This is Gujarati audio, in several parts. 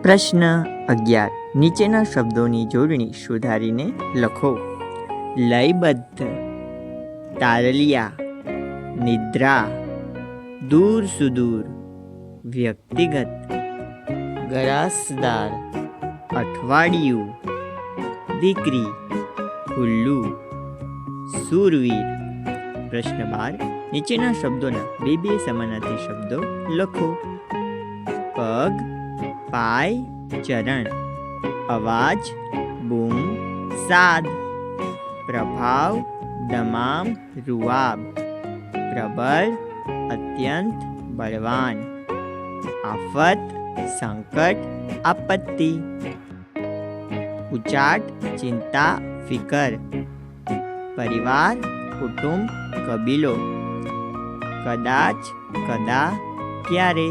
પ્રશ્ન 11. નીચેના શબ્દોની જોડણી સુધારીને લખો. લયબદ્ધ, તારલિયા, નિદ્રા, દૂર સુદૂર, વ્યક્તિગત, ગરાસદાર, અઠવાડિયું, દીકરી, ખુલ્લું, શૂરવીર. પ્રશ્ન 12. નીચેના શબ્દોના બે સમાનાર્થી શબ્દો લખો. પગ, પાય, ચરણ. અવાજ, બૂમ, સાદ. પ્રભાવ, દમામ, રૂઆબ. પ્રબળ, અત્યંત, બળવાન. આફત, સંકટ, આપત્તિ. ઉચાટ, ચિંતા, ફિકર. પરિવાર, કુટુંબ, કબીલો. કદાચ, કદા, ક્યારે.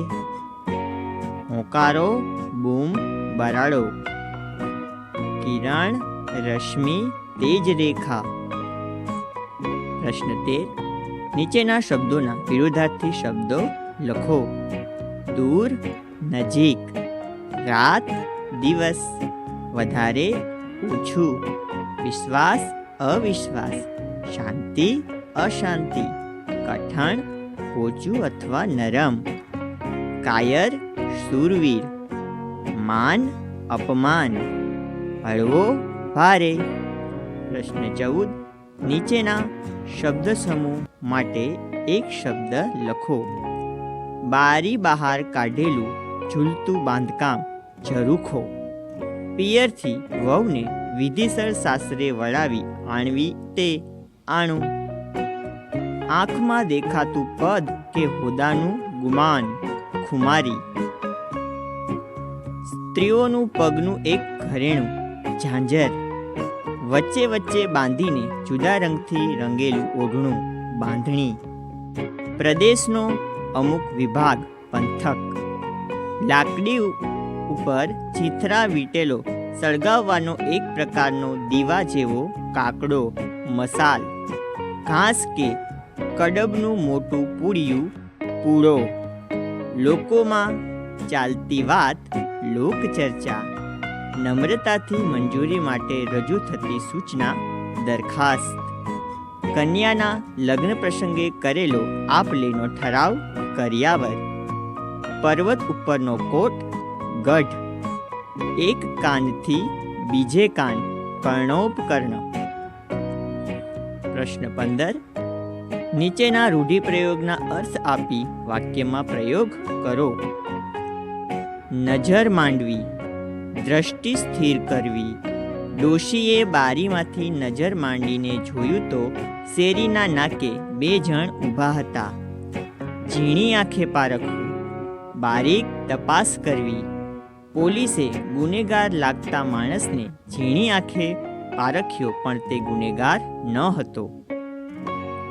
હોંકારો, બૂમ, બરાડો. કિરણ, રશ્મિ, તેજ રેખા. પ્રશ્ન 13. નીચેના શબ્દોના વિરોધાર્થી શબ્દો લખો. દૂર, નજીક. રાત, દિવસ. વધારે, ઓછું. વિશ્વાસ, અવિશ્વાસ. શાંતિ, અશાંતિ. કઠણ, પોચું અથવા નરમ. કાયર, શૂરવીર. માન, અપમાન. હળવો, ભારે. પ્રશ્ન 14. નીચેના શબ્દ સમૂહ માટે એક શબ્દ લખો. બારી બહાર કાઢેલું ઝૂલતું બાંધકામ, ઝરૂખો. પિયરથી વહુને વિધિસર સાસરે વળાવી આણવી તે આણું. આંખમાં દેખાતું પદ કે હોદાનું ગુમાન, ખુમારી. સ્ત્રીઓનું પગનું એક ઘરેણું, ઝાંઝર. વચ્ચે વચ્ચે બાંધીને જુદા રંગથી રંગેલું ઓઢણું, બાંધણી. પ્રદેશનો અમુક વિભાગ, પંથક. લાકડી ઉપર ચીથરા વીટેલો સળગાવવાનો એક પ્રકારનો દીવા જેવો કાકડો, મસાલ. ઘાસ કે કડબનું મોટું પૂળિયું, પૂળો. લોકોમાં ચાલતી વાત, લોકચર્ચા. નમ્રતાથી મંજૂરી માટે રજૂ થતી સૂચના, દરખાસ્ત. કન્યાના લગ્ન પ્રસંગે કરેલો આપ-લેનો ઠરાવ, કર્યાવર. પર્વત ઉપરનો કોટ, ગઢ. એક કાનથી બીજે કાન, કર્ણોપકર્ણ. પ્રશ્ન 15. નીચેના રૂઢિપ્રયોગના અર્થ આપી વાક્યમાં પ્રયોગ કરો. નજર માંડવી, દ્રષ્ટિ સ્થિર કરવી. ડોશીએ બારીમાંથી નજર માંડીને જોયું તો શેરીના નાકે 2 જણ ઊભા હતા. ઝીણી આંખે પારખવું, બારીક તપાસ કરવી. પોલીસે ગુનેગાર લાગતા માણસને ઝીણી આંખે પારખ્યો, પણ તે ગુનેગાર ન હતો.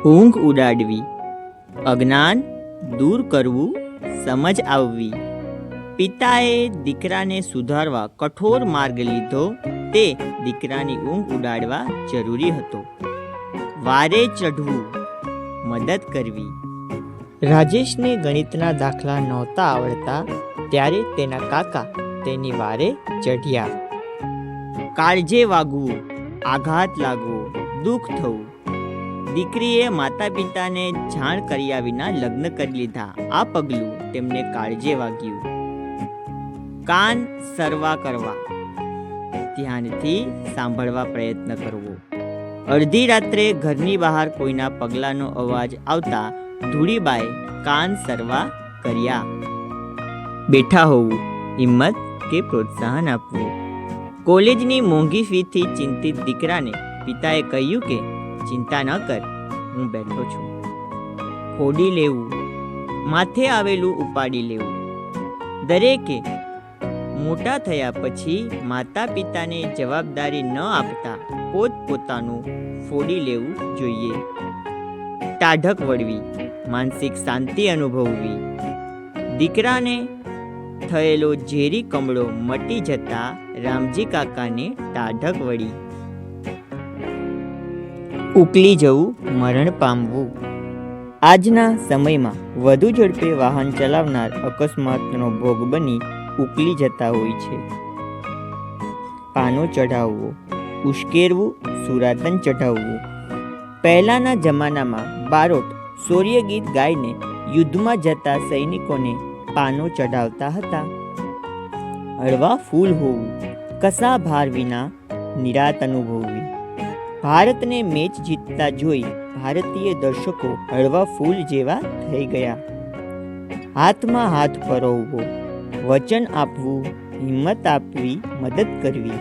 ઊંઘ ઉડાડવી, અજ્ઞાન દૂર કરવું, સમજ આવવી. પિતાએ દીકરાને સુધારવા કઠોર માર્ગ લીધો, તે દીકરાની ઊંઘ ઉડાડવા જરૂરી હતો. વારે ચઢવું, મદદ કરવી. રાજેશને ગણિતના દાખલા નહોતા આવડતા, ત્યારે તેના કાકા તેની વારે ચઢ્યા. કાળજે વાગવું, આઘાત લાગવો, દુઃખ થવું. દીકરીએ માતા પિતાને જાણ કર્યા વિના લગ્ન કરી લીધા. આ પગલું તેમને કાળજે વાગ્યું. કાન સરવા કરવા, ધ્યાનથી સાંભળવા પ્રયત્ન કરવો. અડધી રાત્રે ઘરની બહાર કોઈના પગલાંનો અવાજ આવતા ધૂળીબાએ કાન સરવા કર્યા. બેઠા હોવું, હિંમત કે પ્રોત્સાહન આપવું. કોલેજની મોંઘી ફીથી ચિંતિત દીકરાને પિતાએ કહ્યું કે ચિંતા ન કર, હું બેઠો છું. ખોડી લેવું, માથે આવેલું ઉપાડી લેવું. દરેકે મોટા થયા પછી માતા પિતાને જવાબદારી ન આપતા પોતપોતાનું ફોડી લેવું જોઈએ. ટાઢક વળવી, માનસિક શાંતિ અનુભવવી. દીકરાને થયેલો ઝેરી કમળો મટી જતા રામજી કાકાને ટાઢક વળી. ઉકલી જવું, મરણ પામવું. આજના સમયમાં વધુ ઝડપે વાહન ચલાવનાર અકસ્માતનો ભોગ બની ઉકલી જતા હોય છે. પાનો ચઢાવવો, ઉશ્કેરવું, સુરાતન ચઢાવવું. પહેલાંના જમાનામાં બારોટ શૌર્યગીત ગાઈને યુદ્ધમાં જતા સૈનિકોને પાનો ચઢાવતા હતા. હળવા ફૂલ હોવું, કશા ભાર વિના નિરાત અનુભવવી. ભારતને મેચ જીતતા જોઈ ભારતીય દર્શકો હળવા ફૂલ જેવા થઈ ગયા. હાથમાં હાથ પરોવવો, વચન આપવું, હિંમત આપવી, મદદ કરવી.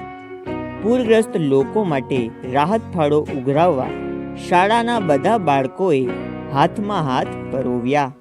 પૂરગ્રસ્ત લોકો માટે રાહત ફાળો ઉઘરાવવા શાળાના બધા બાળકોએ હાથમાં હાથ પરોવ્યા.